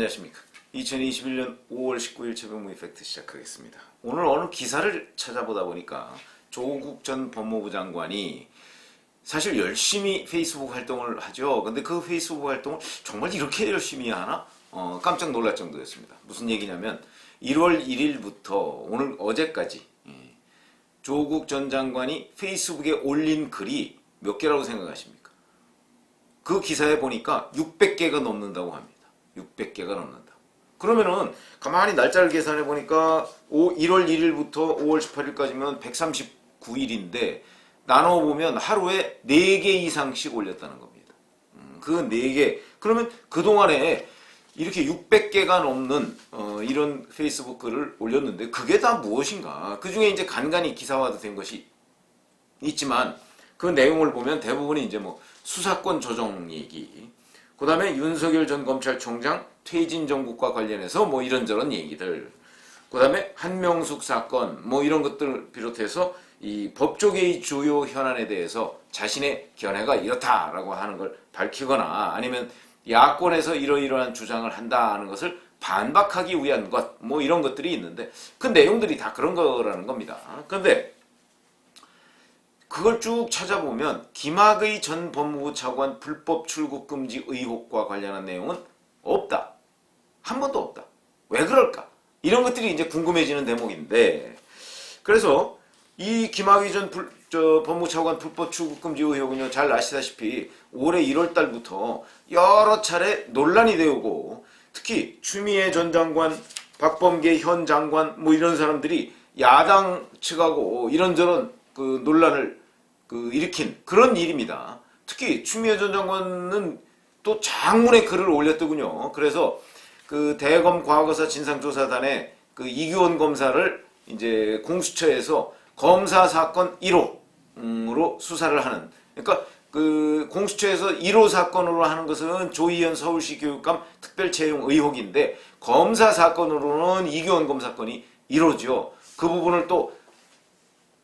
안녕하십니까. 2021년 5월 19일 최병무 이펙트 시작하겠습니다. 오늘 어느 기사를 찾아보다 보니까 조국 전 법무부 장관이 사실 열심히 페이스북 활동을 하죠. 근데 그 페이스북 활동을 정말 이렇게 열심히 하나? 깜짝 놀랄 정도였습니다. 무슨 얘기냐면 1월 1일부터 오늘 어제까지 조국 전 장관이 페이스북에 올린 글이 몇 개라고 생각하십니까? 그 기사에 보니까 600개가 넘는다고 합니다. 600개가 넘는다. 그러면은 가만히 날짜를 계산해 보니까 1월 1일부터 5월 18일까지면 139일인데 나눠보면 하루에 4개 이상씩 올렸다는 겁니다. 그 4개. 그러면 그동안에 이렇게 600개가 넘는 이런 페이스북 글을 올렸는데 그게 다 무엇인가? 그 중에 이제 간간히 기사화도 된 것이 있지만 그 내용을 보면 대부분이 이제 뭐 수사권 조정 얘기, 그 다음에 윤석열 전 검찰총장 퇴진 정국과 관련해서 뭐 이런저런 얘기들, 그 다음에 한명숙 사건 뭐 이런 것들을 비롯해서 이 법조계의 주요 현안에 대해서 자신의 견해가 이렇다라고 하는 걸 밝히거나 아니면 야권에서 이러이러한 주장을 한다는 것을 반박하기 위한 것, 뭐 이런 것들이 있는데 그 내용들이 다 그런 거라는 겁니다. 그런데 그걸 쭉 찾아보면 김학의 전 법무부 차관 불법 출국 금지 의혹과 관련한 내용은 없다. 한 번도 없다. 왜 그럴까? 이런 것들이 이제 궁금해지는 대목인데, 그래서 이 김학의 전 법무부 차관 불법 출국 금지 의혹은요, 잘 아시다시피 올해 1월 달부터 여러 차례 논란이 되고, 특히 추미애 전 장관, 박범계 현 장관 뭐 이런 사람들이 야당 측하고 이런저런 그 논란을 일으킨 그런 일입니다. 특히 추미애 전 장관은 또 장문의 글을 올렸더군요. 그래서 그 대검 과거사 진상조사단의 그 이규원 검사를 이제 공수처에서 검사 사건 1호로 수사를 하는, 그러니까 그 공수처에서 1호 사건으로 하는 것은 조희연 서울시 교육감 특별 채용 의혹인데 검사 사건으로는 이규원 검사건이 1호죠. 그 부분을 또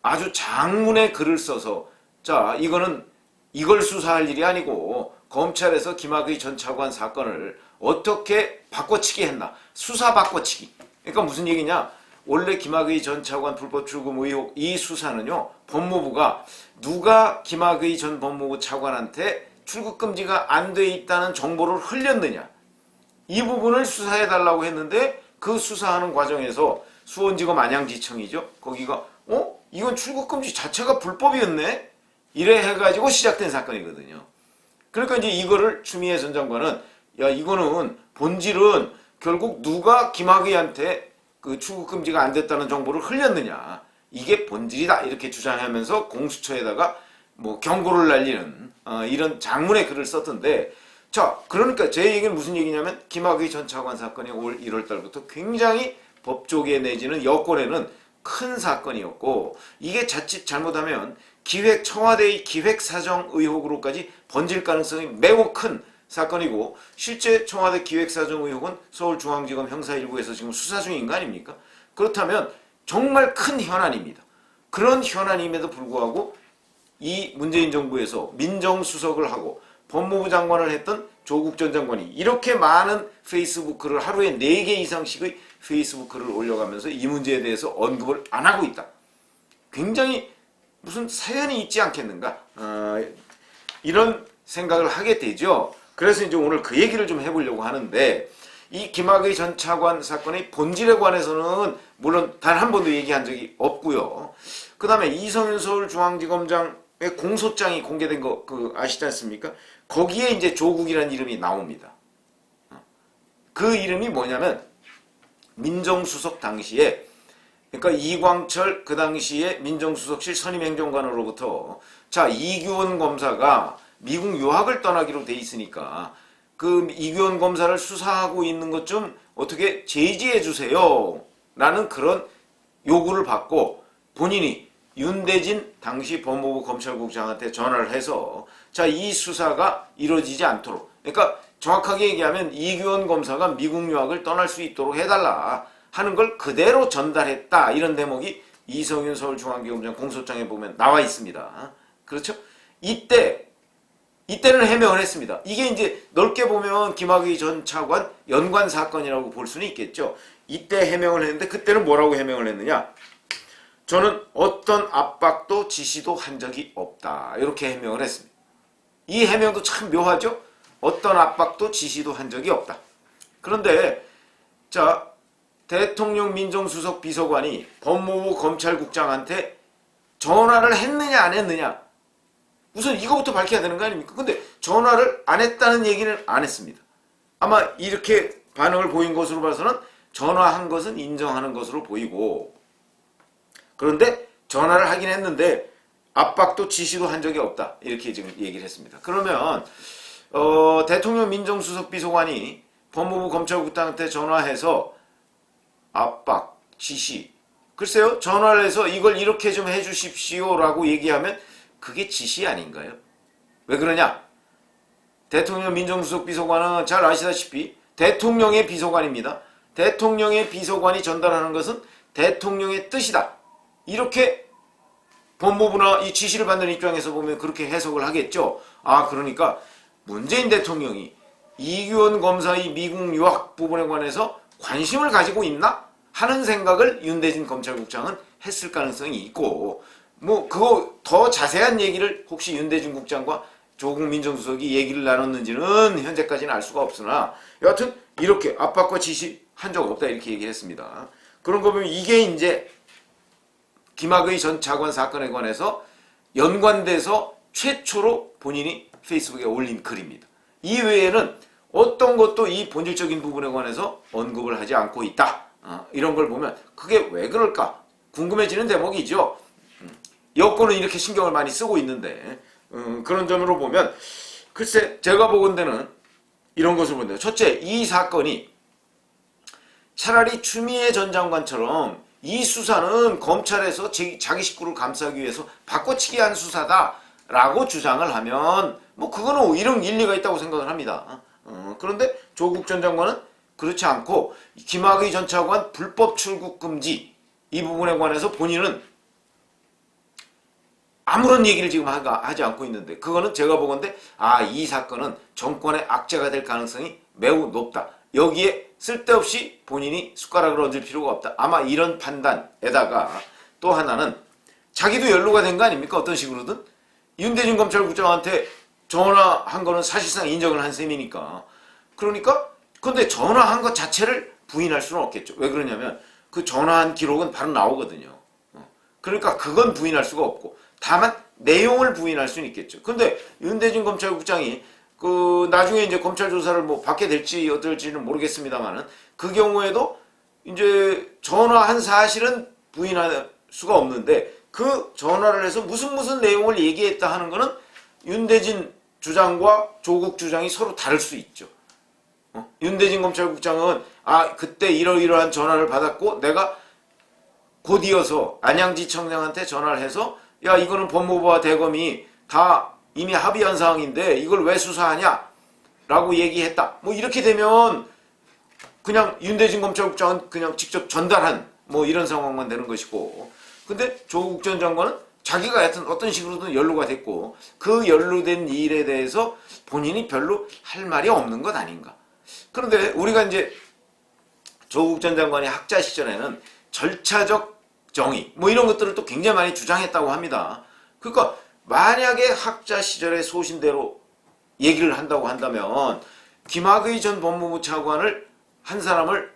아주 장문의 글을 써서 자, 이걸 수사할 일이 아니고 검찰에서 김학의 전 차관 사건을 어떻게 바꿔치기 했나? 수사 바꿔치기. 그러니까 무슨 얘기냐? 원래 김학의 전 차관 불법 출국 의혹 이 수사는요, 법무부가 누가 김학의 전 법무부 차관한테 출국 금지가 안 돼 있다는 정보를 흘렸느냐, 이 부분을 수사해 달라고 했는데 그 수사하는 과정에서 수원지검 안양지청이죠. 거기가 이건 출국 금지 자체가 불법이었네? 이래 해가지고 시작된 사건이거든요. 그러니까 이제 이거를 추미애 전 장관은 야, 이거는 본질은 결국 누가 김학의한테 그 출국 금지가 안 됐다는 정보를 흘렸느냐, 이게 본질이다 이렇게 주장하면서 공수처에다가 뭐 경고를 날리는 이런 장문의 글을 썼던데, 자, 그러니까 제 얘기는 무슨 얘기냐면 김학의 전 차관 사건이 올 1월 달부터 굉장히 법조계 내지는 여권에는 큰 사건이었고, 이게 자칫 잘못하면 청와대의 기획사정 의혹으로까지 번질 가능성이 매우 큰 사건이고, 실제 청와대 기획사정 의혹은 서울중앙지검 형사 1부에서 지금 수사 중인 거 아닙니까? 그렇다면 정말 큰 현안입니다. 그런 현안임에도 불구하고 이 문재인 정부에서 민정수석을 하고 법무부 장관을 했던 조국 전 장관이 이렇게 많은 페이스북 글을 하루에 4개 이상씩의 페이스북 글을 올려가면서 이 문제에 대해서 언급을 안 하고 있다. 굉장히 무슨 사연이 있지 않겠는가? 이런 생각을 하게 되죠. 그래서 이제 오늘 그 얘기를 좀 해보려고 하는데, 이 김학의 전 차관 사건의 본질에 관해서는 물론 단 한 번도 얘기한 적이 없고요. 그 다음에 이성윤 서울중앙지검장의 공소장이 공개된 거 아시지 않습니까? 거기에 이제 조국이라는 이름이 나옵니다. 그 이름이 뭐냐면 민정수석 당시에, 그러니까 이광철 그 당시에 민정수석실 선임행정관으로부터 자, 이규원 검사가 미국 유학을 떠나기로 돼 있으니까 그 이규원 검사를 수사하고 있는 것 좀 어떻게 제지해 주세요 라는 그런 요구를 받고 본인이 윤대진 당시 법무부 검찰국장한테 전화를 해서 자, 이 수사가 이루어지지 않도록, 그러니까 정확하게 얘기하면 이규원 검사가 미국 유학을 떠날 수 있도록 해달라 하는 걸 그대로 전달했다, 이런 대목이 이성윤 서울중앙지검장 공소장에 보면 나와 있습니다. 그렇죠? 이때 이때는 해명을 했습니다. 이게 이제 넓게 보면 김학의 전 차관 연관 사건이라고 볼 수는 있겠죠. 이때 해명을 했는데 그때는 뭐라고 해명을 했느냐? 저는 어떤 압박도 지시도 한 적이 없다. 이렇게 해명을 했습니다. 이 해명도 참 묘하죠? 어떤 압박도 지시도 한 적이 없다. 그런데 자, 대통령 민정수석 비서관이 법무부 검찰국장한테 전화를 했느냐 안 했느냐, 우선 이거부터 밝혀야 되는 거 아닙니까? 근데 전화를 안 했다는 얘기는 안 했습니다. 아마 이렇게 반응을 보인 것으로 봐서는 전화한 것은 인정하는 것으로 보이고, 그런데 전화를 하긴 했는데 압박도 지시도 한 적이 없다, 이렇게 지금 얘기를 했습니다. 그러면 대통령 민정수석 비서관이 법무부 검찰국장한테 전화해서 압박, 지시, 글쎄요, 전화를 해서 이걸 이렇게 좀 해주십시오라고 얘기하면 그게 지시 아닌가요? 왜 그러냐? 대통령 민정수석 비서관은 잘 아시다시피 대통령의 비서관입니다. 대통령의 비서관이 전달하는 것은 대통령의 뜻이다. 이렇게 법무부나 이 지시를 받는 입장에서 보면 그렇게 해석을 하겠죠. 아, 그러니까 문재인 대통령이 이규원 검사의 미국 유학 부분에 관해서 관심을 가지고 있나 하는 생각을 윤대진 검찰국장은 했을 가능성이 있고, 뭐 그거 더 자세한 얘기를 혹시 윤대진 국장과 조국 민정수석이 얘기를 나눴는지는 현재까지는 알 수가 없으나, 여하튼 이렇게 압박과 지시 한 적 없다, 이렇게 얘기했습니다. 그런 거 보면 이게 이제 김학의 전 차관 사건에 관해서 연관돼서 최초로 본인이 페이스북에 올린 글입니다. 이 외에는 어떤 것도 이 본질적인 부분에 관해서 언급을 하지 않고 있다. 이런 걸 보면 그게 왜 그럴까 궁금해지는 대목이죠. 여권은 이렇게 신경을 많이 쓰고 있는데, 그런 점으로 보면 글쎄 제가 보건대는 이런 것을 본대요. 첫째, 이 사건이 차라리 추미애 전 장관처럼 이 수사는 검찰에서 자기 식구를 감싸기 위해서 바꿔치기 한 수사다라고 주장을 하면 뭐 그거는 이런 일리가 있다고 생각을 합니다. 그런데 조국 전 장관은 그렇지 않고 김학의 전 차관 불법 출국 금지 이 부분에 관해서 본인은 아무런 얘기를 지금 하지 않고 있는데, 그거는 제가 보건대 이 사건은 정권의 악재가 될 가능성이 매우 높다. 여기에 쓸데없이 본인이 숟가락을 얹을 필요가 없다. 아마 이런 판단에다가 또 하나는 자기도 연루가 된 거 아닙니까? 어떤 식으로든 윤대진 검찰국장한테 전화한 거는 사실상 인정을 한 셈이니까. 그러니까 근데 전화한 것 자체를 부인할 수는 없겠죠. 왜 그러냐면 그 전화한 기록은 바로 나오거든요. 그러니까 그건 부인할 수가 없고, 다만 내용을 부인할 수는 있겠죠. 근데 윤대진 검찰국장이 나중에 이제 검찰 조사를 뭐 받게 될지 어떨지는 모르겠습니다만은, 그 경우에도 이제 전화한 사실은 부인할 수가 없는데 그 전화를 해서 무슨 내용을 얘기했다 하는 거는 윤대진 주장과 조국 주장이 서로 다를 수 있죠. 윤대진 검찰국장은 그때 이러이러한 전화를 받았고 내가 곧 이어서 안양지 청장한테 전화를 해서 야, 이거는 법무부와 대검이 다 이미 합의한 사항인데 이걸 왜 수사하냐 라고 얘기했다. 뭐 이렇게 되면 그냥 윤대진 검찰국장은 그냥 직접 전달한 뭐 이런 상황만 되는 것이고, 근데 조국 전 장관은 자기가 하여튼 어떤 식으로든 연루가 됐고 그 연루된 일에 대해서 본인이 별로 할 말이 없는 것 아닌가. 그런데 우리가 이제 조국 전 장관이 학자 시절에는 절차적 정의 뭐 이런 것들을 또 굉장히 많이 주장했다고 합니다. 그러니까 만약에 학자 시절의 소신대로 얘기를 한다고 한다면 김학의 전 법무부 차관을 한 사람을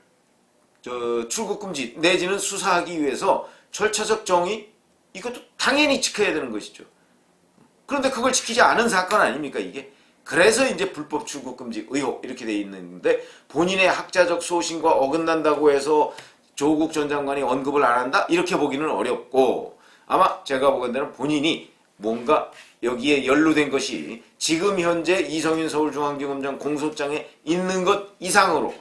출국금지 내지는 수사하기 위해서 절차적 정의, 이것도 당연히 지켜야 되는 것이죠. 그런데 그걸 지키지 않은 사건 아닙니까 이게? 그래서 이제 불법 출국금지 의혹 이렇게 돼 있는데, 본인의 학자적 소신과 어긋난다고 해서 조국 전 장관이 언급을 안 한다? 이렇게 보기는 어렵고, 아마 제가 보건대는 본인이 뭔가 여기에 연루된 것이 지금 현재 이성윤 서울중앙지검장 공소장에 있는 것 이상으로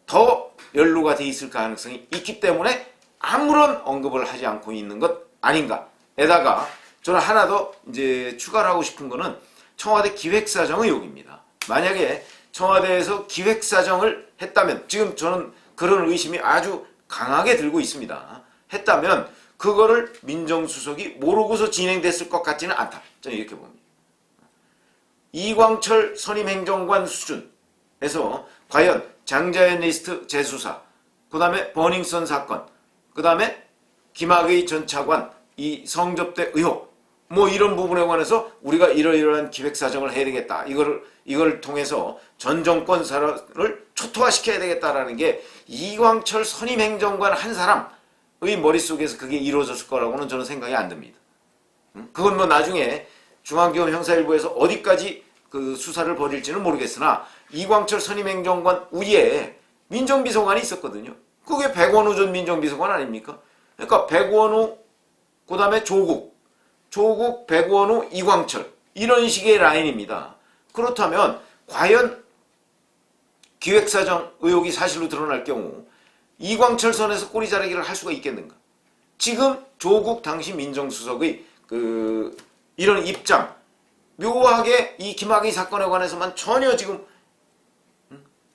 더 연루가 돼 있을 가능성이 있기 때문에 아무런 언급을 하지 않고 있는 것 아닌가. 에다가 저는 하나 더 이제 추가를 하고 싶은 거는 청와대 기획사정 의혹입니다. 만약에 청와대에서 기획사정을 했다면, 지금 저는 그런 의심이 아주 강하게 들고 있습니다. 했다면 그거를 민정수석이 모르고서 진행됐을 것 같지는 않다. 저는 이렇게 봅니다. 이광철 선임행정관 수준에서 과연 장자연 리스트 재수사, 그 다음에 버닝썬 사건, 그 다음에 김학의 전 차관 이 성접대 의혹, 뭐 이런 부분에 관해서 우리가 이러이러한 기획사정을 해야 되겠다. 이걸 통해서 전 정권 사를 초토화시켜야 되겠다라는 게 이광철 선임행정관 한 사람의 머릿속에서 그게 이루어졌을 거라고는 저는 생각이 안 듭니다. 그건 뭐 나중에 중앙지검 형사일부에서 어디까지 그 수사를 벌일지는 모르겠으나 이광철 선임행정관 위에 민정비서관이 있었거든요. 그게 백원우 전 민정비서관 아닙니까? 그러니까 백원우, 그 다음에 조국, 백원우, 이광철 이런 식의 라인입니다. 그렇다면 과연 기획사정 의혹이 사실로 드러날 경우 이광철 선에서 꼬리 자르기를 할 수가 있겠는가? 지금 조국 당시 민정수석의 이런 입장, 묘하게 이 김학의 사건에 관해서만 전혀 지금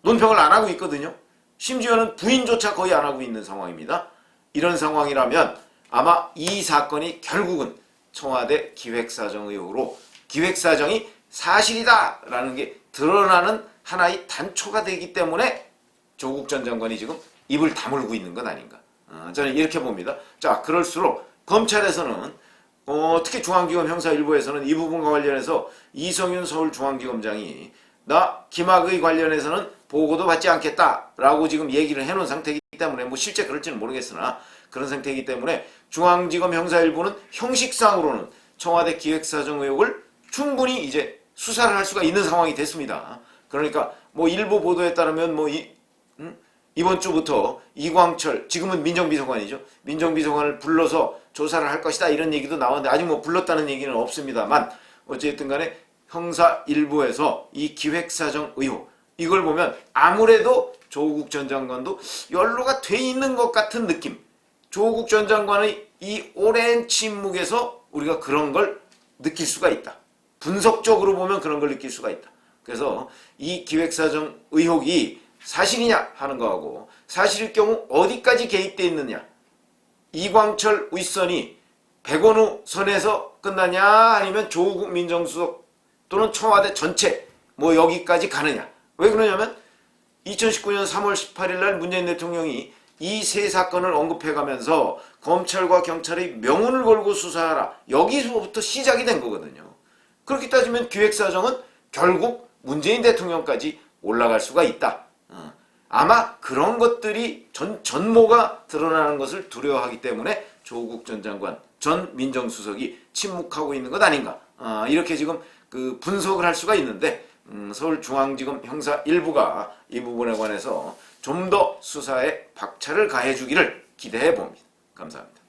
논평을 안 하고 있거든요. 심지어는 부인조차 거의 안 하고 있는 상황입니다. 이런 상황이라면 아마 이 사건이 결국은 청와대 기획사정 의혹으로 기획사정이 사실이다라는 게 드러나는 하나의 단초가 되기 때문에 조국 전 장관이 지금 입을 다물고 있는 건 아닌가. 저는 이렇게 봅니다. 자, 그럴수록 검찰에서는 특히 중앙지검 형사일부에서는 이 부분과 관련해서 이성윤 서울중앙지검장이 나 김학의 관련해서는 보고도 받지 않겠다라고 지금 얘기를 해놓은 상태이기 때문에 뭐 실제 그럴지는 모르겠으나 그런 상태이기 때문에 중앙지검 형사일부는 형식상으로는 청와대 기획사정 의혹을 충분히 이제 수사를 할 수가 있는 상황이 됐습니다. 그러니까 뭐 일부 보도에 따르면 뭐 이번 주부터 이광철, 지금은 민정비서관이죠. 민정비서관을 불러서 조사를 할 것이다 이런 얘기도 나왔는데 아직 뭐 불렀다는 얘기는 없습니다만 어쨌든 간에 형사 일부에서 이 기획사정 의혹 이걸 보면 아무래도 조국 전 장관도 연루가 돼 있는 것 같은 느낌. 조국 전 장관의 이 오랜 침묵에서 우리가 그런 걸 느낄 수가 있다. 분석적으로 보면 그런 걸 느낄 수가 있다. 그래서 이 기획사정 의혹이 사실이냐 하는 거하고 사실일 경우 어디까지 개입되어 있느냐, 이광철 윗선이 백원우 선에서 끝나냐 아니면 조국 민정수석 또는 청와대 전체 뭐 여기까지 가느냐. 왜 그러냐면 2019년 3월 18일 날 문재인 대통령이 이 세 사건을 언급해가면서 검찰과 경찰의 명운을 걸고 수사하라, 여기서부터 시작이 된 거거든요. 그렇게 따지면 기획사정은 결국 문재인 대통령까지 올라갈 수가 있다. 아마 그런 것들이 전모가 드러나는 것을 두려워하기 때문에 조국 전 장관, 전 민정수석이 침묵하고 있는 것 아닌가. 이렇게 지금 그 분석을 할 수가 있는데 서울중앙지검 형사 1부가 이 부분에 관해서 좀 더 수사에 박차를 가해주기를 기대해 봅니다. 감사합니다.